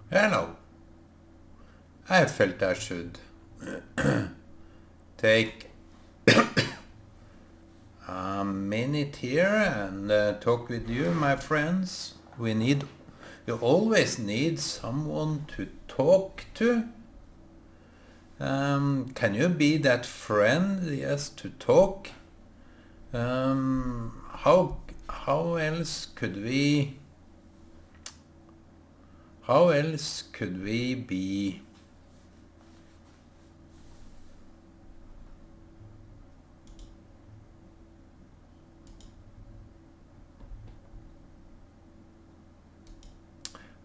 Hello. I felt I should take a minute here and talk with you, my friends. You always need someone to talk to. Can you be that friend, yes, to talk? How else could we? How else could we be?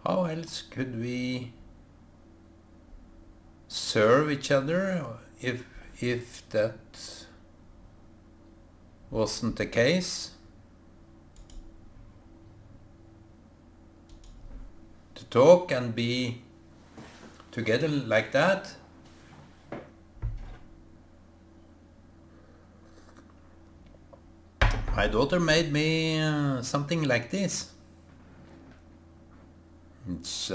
How else could we serve each other if that wasn't the case? To talk and be together like that? My daughter made me something like this. It's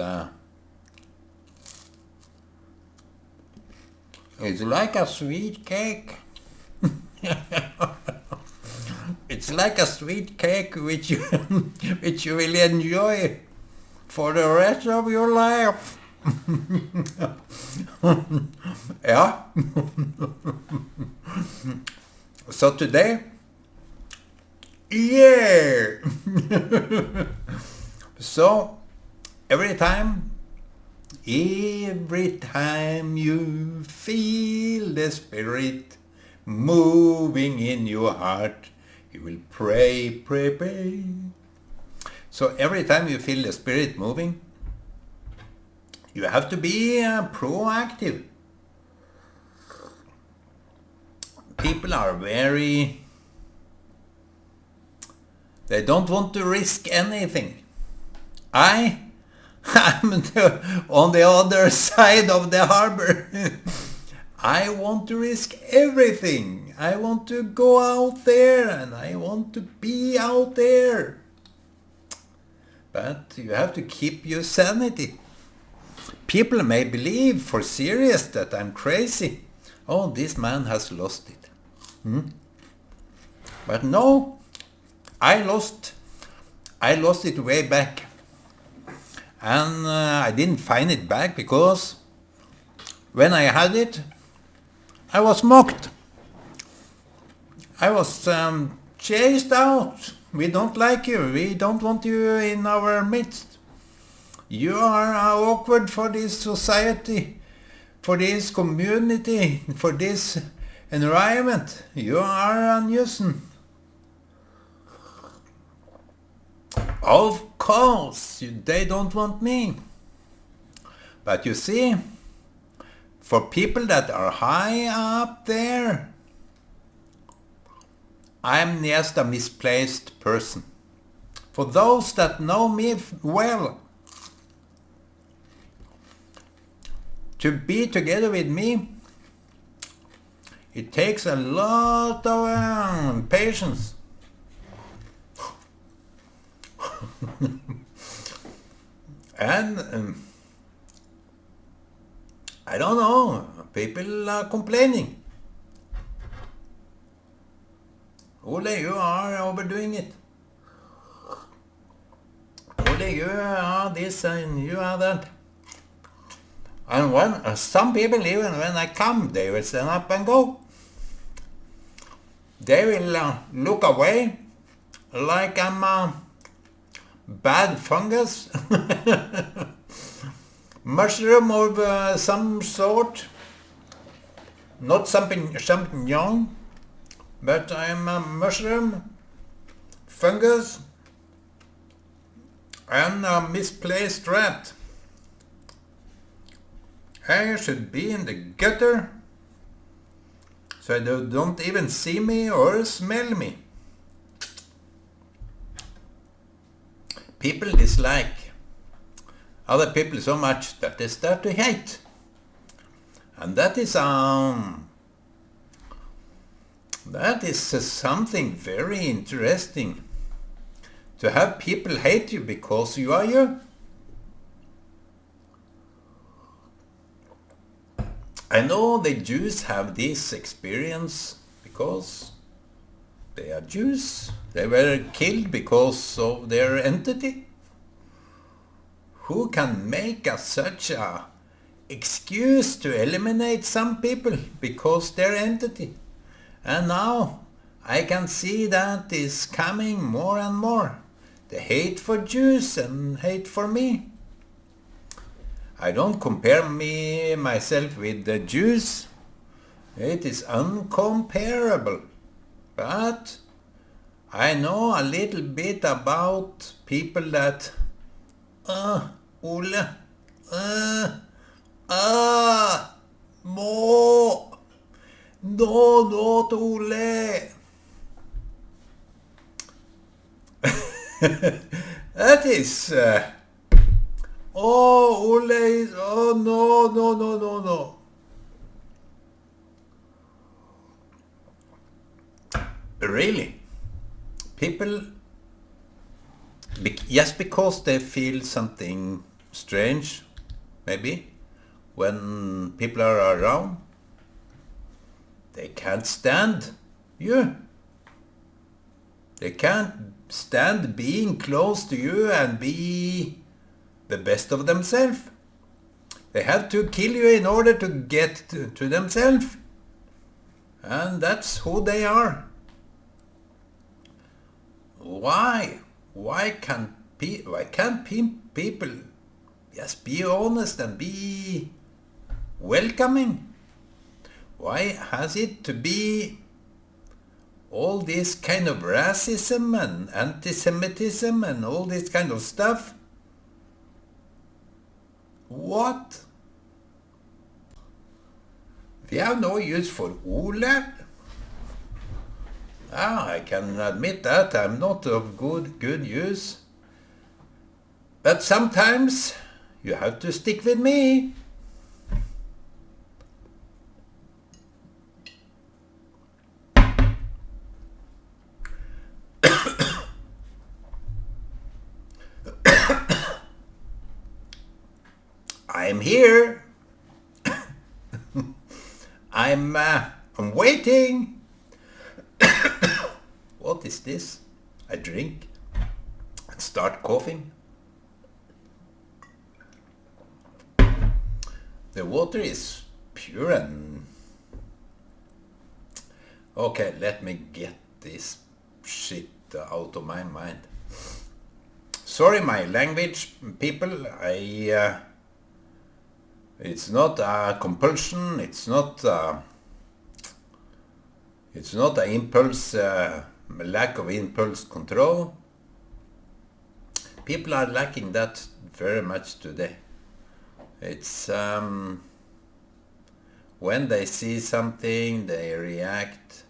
like a sweet cake. It's like a sweet cake which you which you will enjoy for the rest of your life. Yeah. So today, yeah. So every time you feel the Spirit moving in your heart, you will pray, pray, pray. So every time you feel the Spirit moving, you have to be proactive. People are they don't want to risk anything. I'm on the other side of the harbor. I want to risk everything. I want to go out there and I want to be out there. But you have to keep your sanity. People may believe for serious that I'm crazy. Oh, this man has lost it. But no, I lost it way back. And I didn't find it back because when I had it, I was mocked. I was chased out. We don't like you. We don't want you in our midst. You are awkward for this society, for this community, for this environment. You are a nuisance. Of course, they don't want me. But you see, for people that are high up there, I'm just a misplaced person. For those that know me well, to be together with me, it takes a lot of patience. And I don't know, people are complaining. Ole, you are overdoing it. Ole, you are this and you are that. And some people, even when I come, they will stand up and go. They will look away like I'm a bad fungus. Mushroom of some sort. Not something young, but I'm a mushroom, fungus, and a misplaced rat. I should be in the gutter, so they don't even see me or smell me. People dislike other people so much that they start to hate. And that is something very interesting. To have people hate you because you are you. I know the Jews have this experience because they are Jews. They were killed because of their entity. Who can make such a excuse to eliminate some people because their entity? And now I can see that is coming more and more. The hate for Jews and hate for me. I don't compare myself with the Jews. It is uncomparable. But I know a little bit about people that, Ole, Mo, no, not Ole. That is, Ole is, no, no, no, no, no. Really, people, just because they feel something strange, maybe, when people are around, they can't stand you. They can't stand being close to you and be the best of themselves. They have to kill you in order to get to themselves. And that's who they are. Why? Why can't people just be honest and be welcoming? Why has it to be all this kind of racism and anti-Semitism and all this kind of stuff? What? We have no use for Ole. I can admit that I'm not of good use. But sometimes you have to stick with me. I'm here. I'm waiting. What is this? I drink and start coughing. The water is pure and... Okay, let me get this shit out of my mind. Sorry, my language, people. It's not a compulsion. It's not an impulse. Lack of impulse control. People are lacking that very much today. It's when they see something, they react.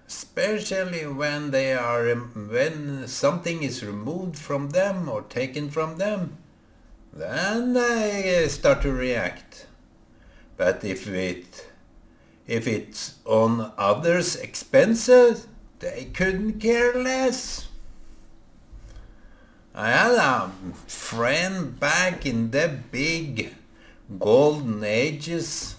Especially when when something is removed from them or taken from them, then they start to react. But if it's on others' expenses, they couldn't care less. I had a friend back in the big golden ages.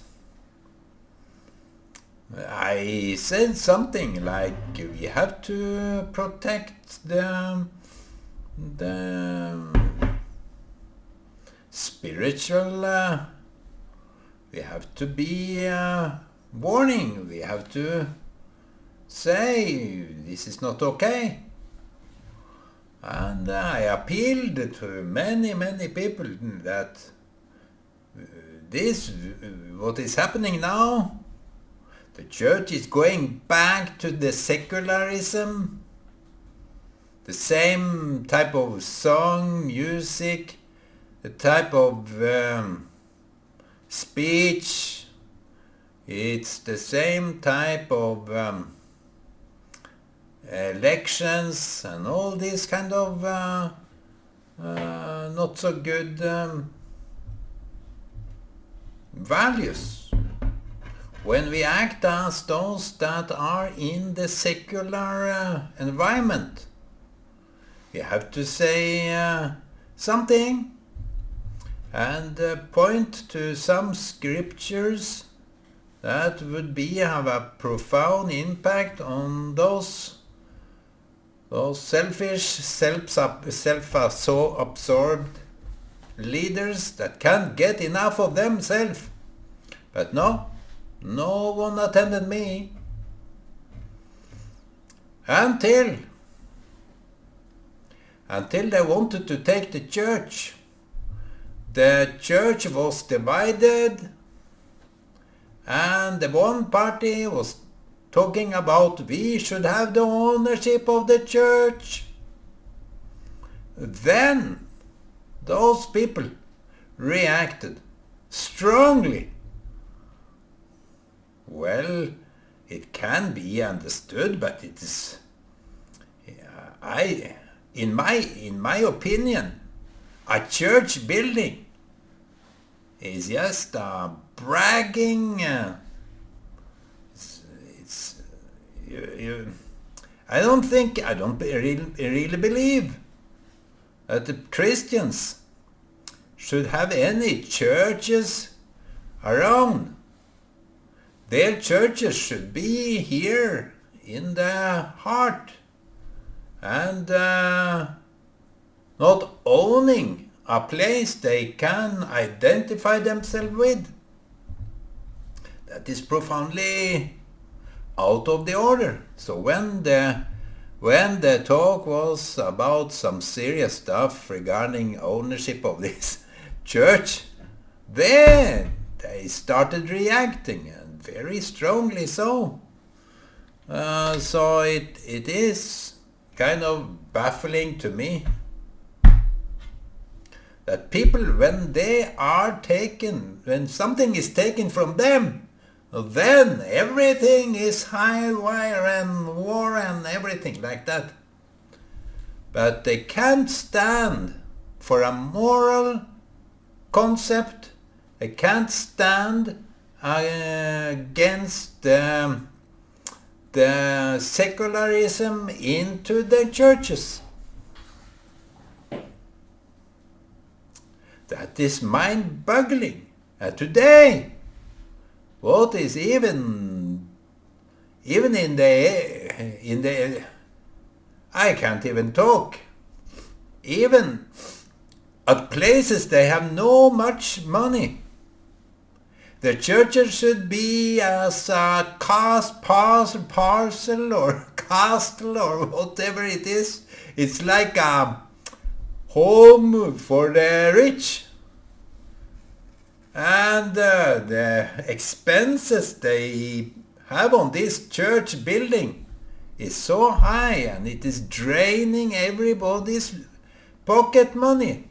I said something like, we have to protect the spiritual, we have to be warning, we have to say this is not okay. And I appealed to many people that what is happening now, the church is going back to the secularism, the same type of song, music, the type of speech. It's the same type of elections and all these kind of not so good values. When we act as those that are in the secular environment, we have to say something. and point to some scriptures that would have a profound impact on those selfish, self-absorbed leaders that can't get enough of themselves. But no one attended me until they wanted to take the church. The church was divided, and the one party was talking about we should have the ownership of the church. Then those people reacted strongly. Well, it can be understood, but it is, in my opinion, a church building is just bragging. I don't really believe that the Christians should have any churches around. Their churches should be here in the heart, and not owning a place they can identify themselves with. That is profoundly out of the order. So when the talk was about some serious stuff regarding ownership of this church, then they started reacting, and very strongly so. So it is kind of baffling to me that people, when something is taken from them, then everything is high wire and war and everything like that. But they can't stand for a moral concept. They can't stand against the secularism into the churches. That is mind-boggling. Today, what is even in the I can't even talk. Even at places they have no much money. The churches should be as a parcel or castle or whatever it is. It's like a home for the rich. And the expenses they have on this church building is so high, and it is draining everybody's pocket money.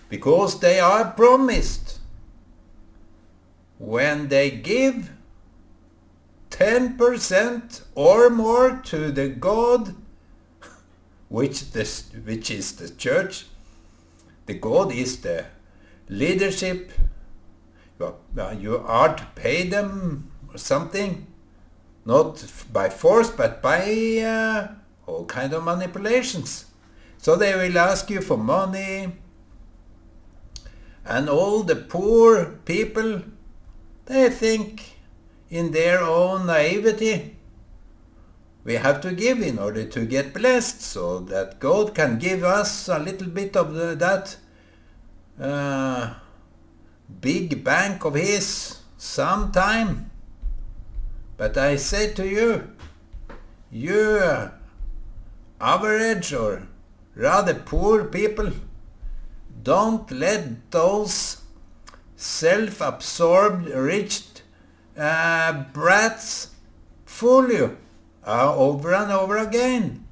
Because they are promised, when they give 10% or more to the God, which is the church. The God is the leadership. You are to pay them or something, not by force, but by all kind of manipulations. So they will ask you for money, and all the poor people, they think in their own naivety, we have to give in order to get blessed, so that God can give us a little bit of that big bank of His sometime. But I say to you, you average or rather poor people, don't let those self-absorbed rich brats fool you over and over again.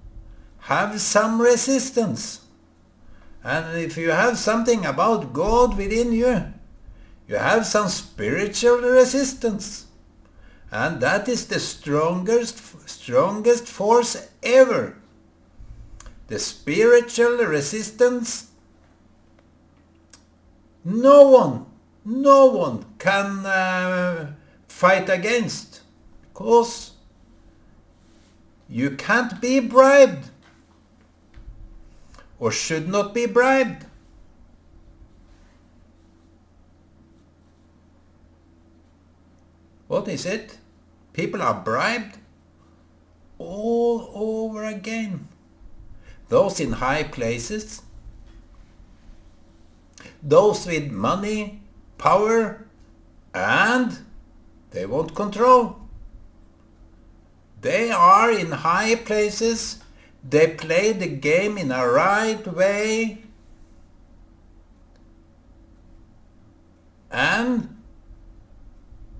Have some resistance. And if you have something about God within you, you have some spiritual resistance. And that is the strongest force ever. The spiritual resistance, no one can fight against, because you can't be bribed, or should not be bribed. What is it? People are bribed all over again. Those in high places, those with money, power, and they want control. They are in high places, they play the game in a right way, and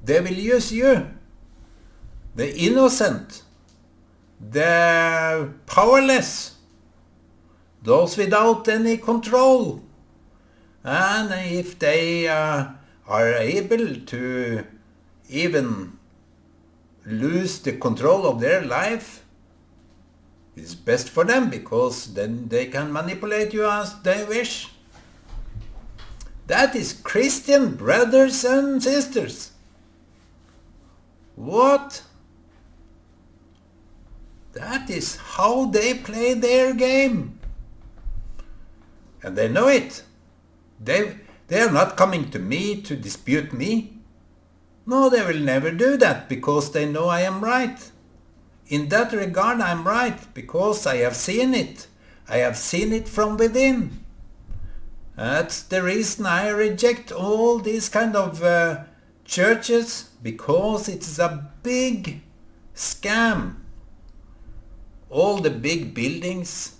they will use you, the innocent, the powerless, those without any control. And if they are able to even lose the control of their life, it's best for them, because then they can manipulate you as they wish. That is Christian brothers and sisters. What? That is how they play their game. And they know it. They are not coming to me to dispute me. No, they will never do that, because they know I am right. In that regard, I'm right, because I have seen it. I have seen it from within. That's the reason I reject all these kind of churches, because it's a big scam. All the big buildings,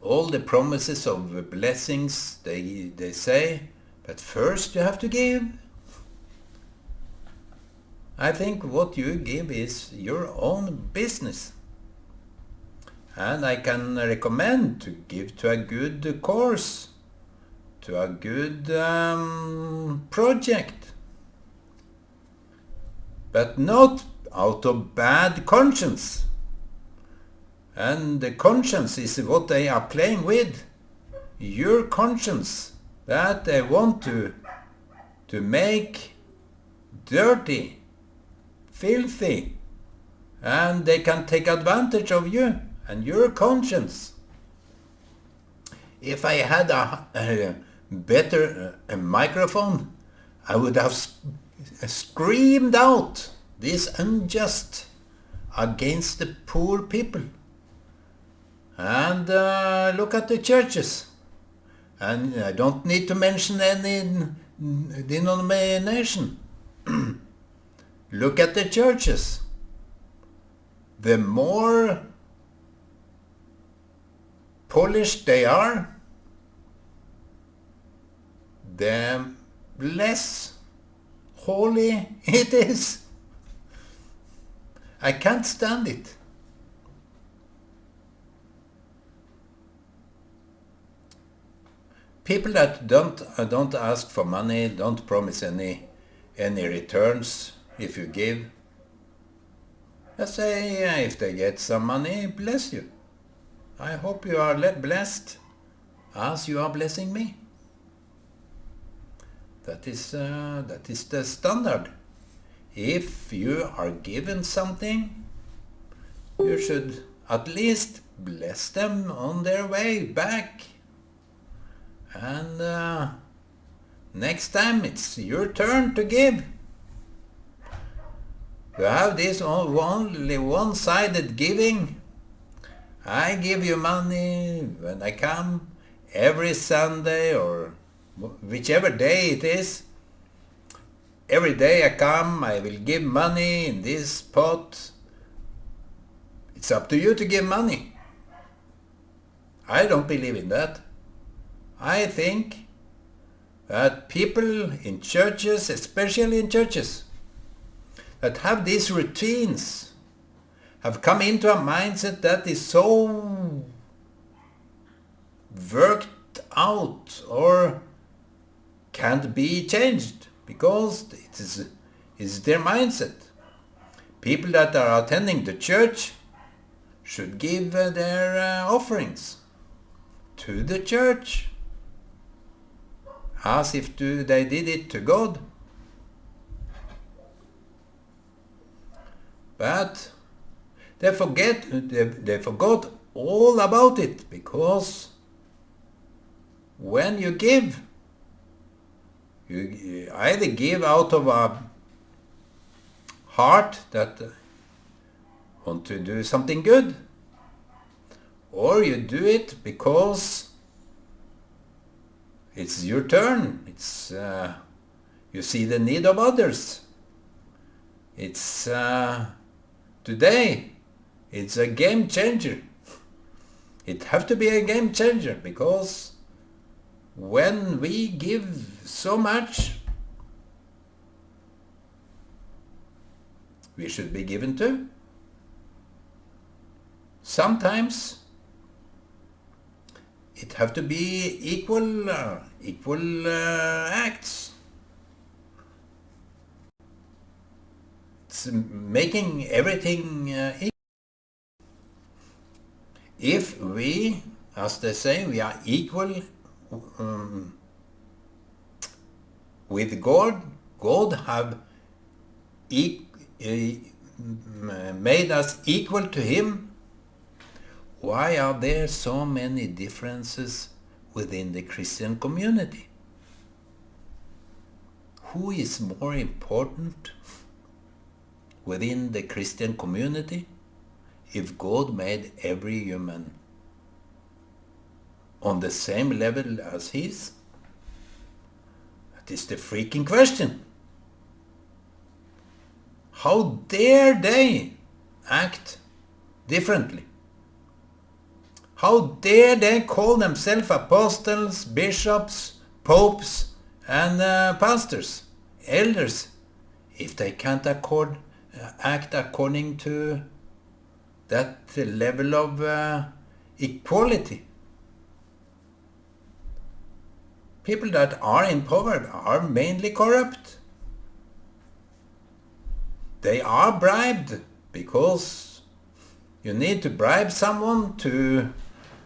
all the promises of blessings, they say, but first you have to give. I think what you give is your own business. And I can recommend to give to a good course, to a good project. But not out of bad conscience. And the conscience is what they are playing with. Your conscience, that they want to make dirty, filthy, and they can take advantage of you and your conscience. If I had a better microphone, I would have screamed out this unjust against the poor people. And look at the churches. And I don't need to mention any denomination. Look at the churches. The more polished they are, the less holy it is. I can't stand it. People that don't ask for money, don't promise any returns if you give. I say, if they get some money, bless you. I hope you are blessed as you are blessing me. That is the standard. If you are given something, you should at least bless them on their way back. And next time it's your turn to give. To have this only one-sided giving. I give you money when I come every Sunday or whichever day it is. Every day I come, I will give money in this pot. It's up to you to give money. I don't believe in that. I think that people in churches, especially in churches, that have these routines, have come into a mindset that is so worked out or can't be changed, because it is their mindset. People that are attending the church should give their offerings to the church, as if they did it to God. But they forgot all about it, because when you give, You either give out of a heart that want to do something good, or you do it because it's your turn. It's you see the need of others. It's today. It's a game changer. It have to be a game changer, because when we give so much, we should be given to. Sometimes it have to be equal acts. It's making everything equal. If we, as they say, we are equal with God, God have made us equal to Him. Why are there so many differences within the Christian community? Who is more important within the Christian community if God made every human on the same level as His? That is the freaking question. How dare they act differently? How dare they call themselves apostles, bishops, popes, and pastors, elders, if they can't act according to that level of equality? People that are in power are mainly corrupt. They are bribed, because you need to bribe someone to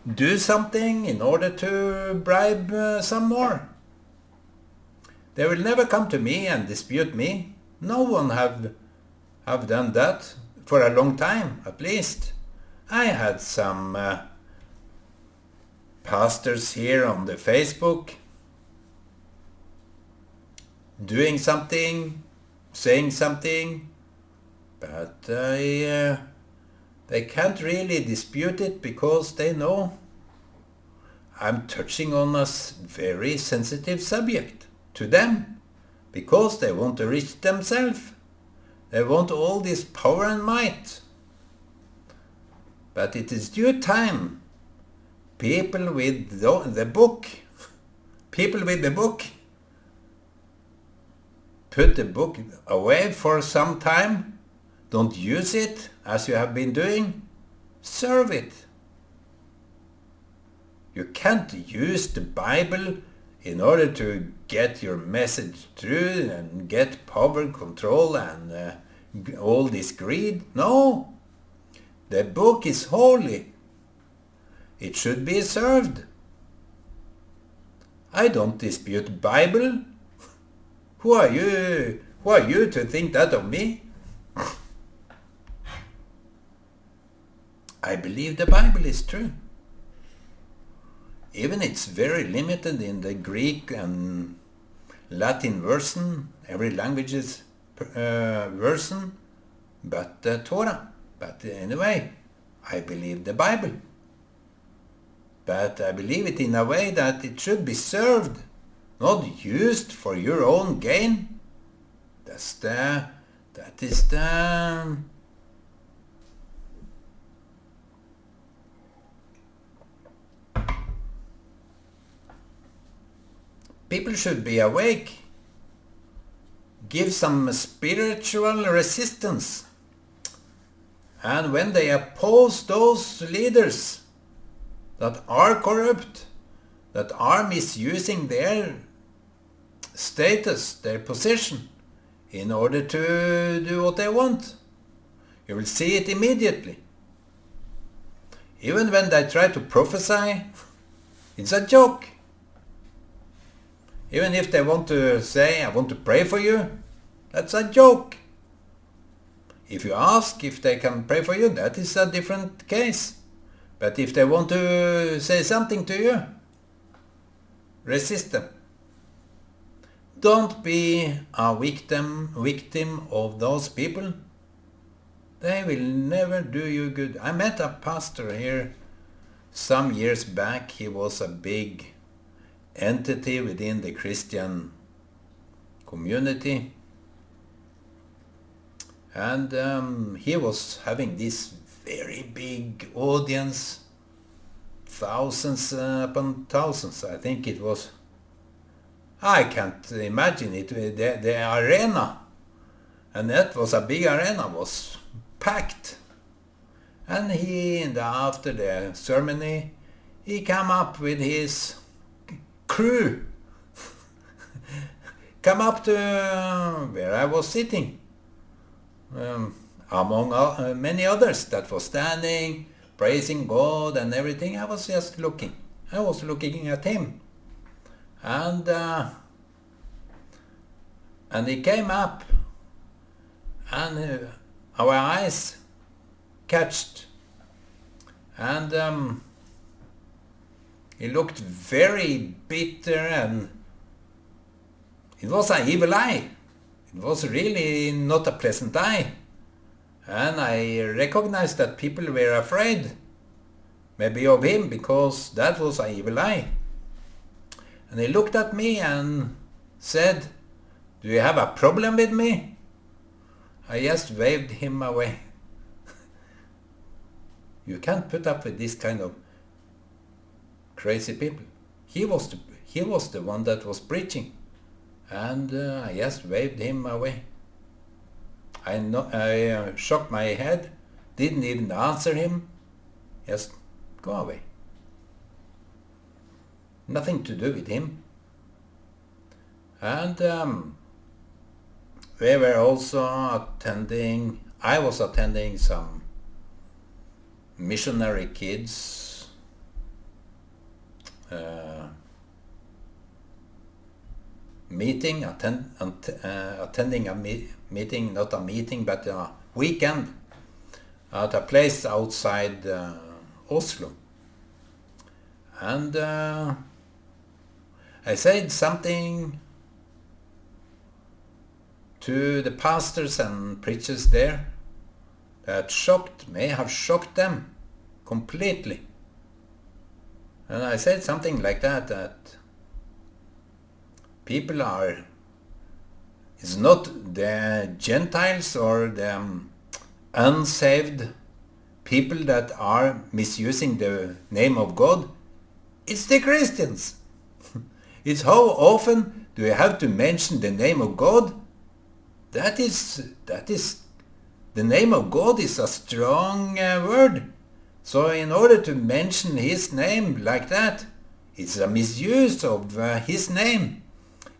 do something in order to bribe some more. They will never come to me and dispute me. No one have done that for a long time, at least. I had some pastors here on the Facebook doing something, saying something, but they can't really dispute it, because they know I'm touching on a very sensitive subject to them, because they want to reach themselves. They want all this power and might. But it is due time. People with the book, put the book away for some time. Don't use it as you have been doing. Serve it. You can't use the Bible in order to get your message through and get power, control, and all this greed. No. The book is holy. It should be served. I don't dispute Bible. Who are you? Who are you to think that of me? I believe the Bible is true. Even it's very limited in the Greek and Latin version, every language's version, but the Torah. But anyway, I believe the Bible. But I believe it in a way that it should be served, not used for your own gain. That is the people should be awake. Give some spiritual resistance. And when they oppose those leaders that are corrupt, that are misusing their status, their position, in order to do what they want, you will see it immediately. Even when they try to prophesy, it's a joke. Even if they want to say, I want to pray for you, that's a joke. If you ask if they can pray for you, that is a different case. But if they want to say something to you, resist them. Don't be a victim of those people. They will never do you good. I met a pastor here some years back. He was a big entity within the Christian community. And he was having this very big audience, thousands upon thousands. I think it was, I can't imagine it, the arena, and that was a big arena, was packed. And after the ceremony, he came up with his crew, come up to where I was sitting, among many others that was standing, praising God and everything. I was just looking. I was looking at him. And he came up, and our eyes catched, and he looked very bitter, and it was an evil eye. It was really not a pleasant eye. And I recognized that people were afraid, maybe of him, because that was an evil eye. And he looked at me and said, "Do you have a problem with me?" I just waved him away. You can't put up with this kind of crazy people. He was the one that was preaching, and I just waved him away. I shook my head, didn't even answer him, just go away. Nothing to do with him. And we were also I was attending some missionary kids meeting, attending a meeting, not a meeting, but a weekend at a place outside Oslo. And I said something to the pastors and preachers there that may have shocked them completely. And I said something like that people it's not the Gentiles or the unsaved people that are misusing the name of God, it's the Christians. It's how often do you have to mention the name of God? That is the name of God is a strong word. So in order to mention his name like that, it's a misuse of his name.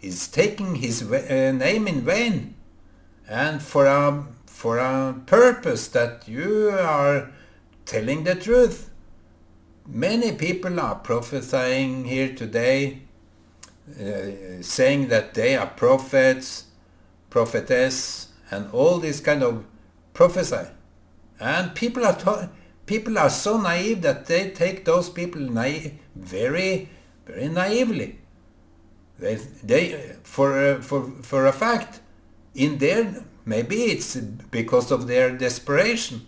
It's taking his name in vain, and for a purpose that you are telling the truth. Many people are prophesying here today, saying that they are prophets, prophetess, and all this kind of prophesy. And people are so naive that they take those people very, very naively. They for a fact, maybe it's because of their desperation,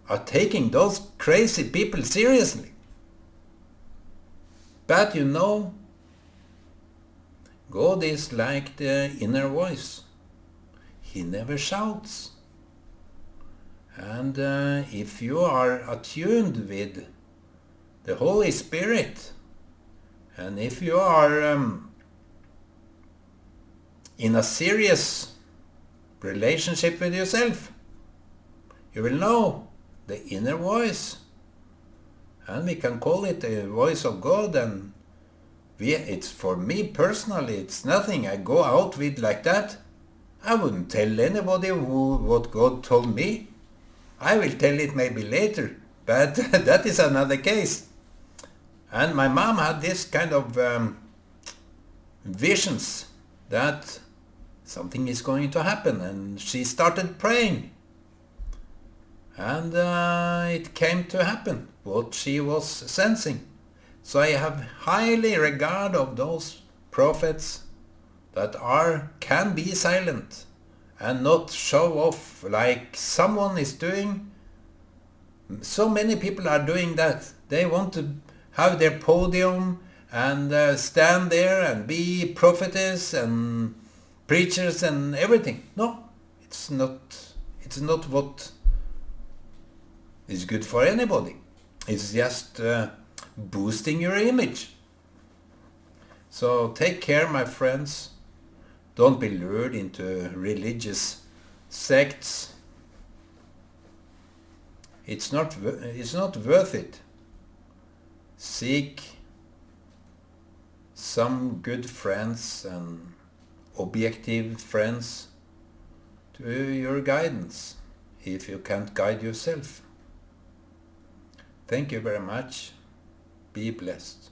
are taking those crazy people seriously. But God is like the inner voice. He never shouts. And if you are attuned with the Holy Spirit, and if you are in a serious relationship with yourself, you will know the inner voice. And we can call it the voice of God, and it's for me personally, it's nothing I go out with like that. I wouldn't tell anybody what God told me. I will tell it maybe later, but that is another case. And my mom had this kind of visions that something is going to happen, and she started praying. And it came to happen, what she was sensing. So I have highly regard of those prophets that can be silent and not show off like someone is doing. So many people are doing that. They want to have their podium and stand there and be prophetess and preachers and everything. No, it's not. It's not what is good for anybody. It's just boosting your image. So take care, my friends. Don't be lured into religious sects. It's not worth it. Seek some good friends and objective friends to your guidance if you can't guide yourself. Thank you very much. Be blessed.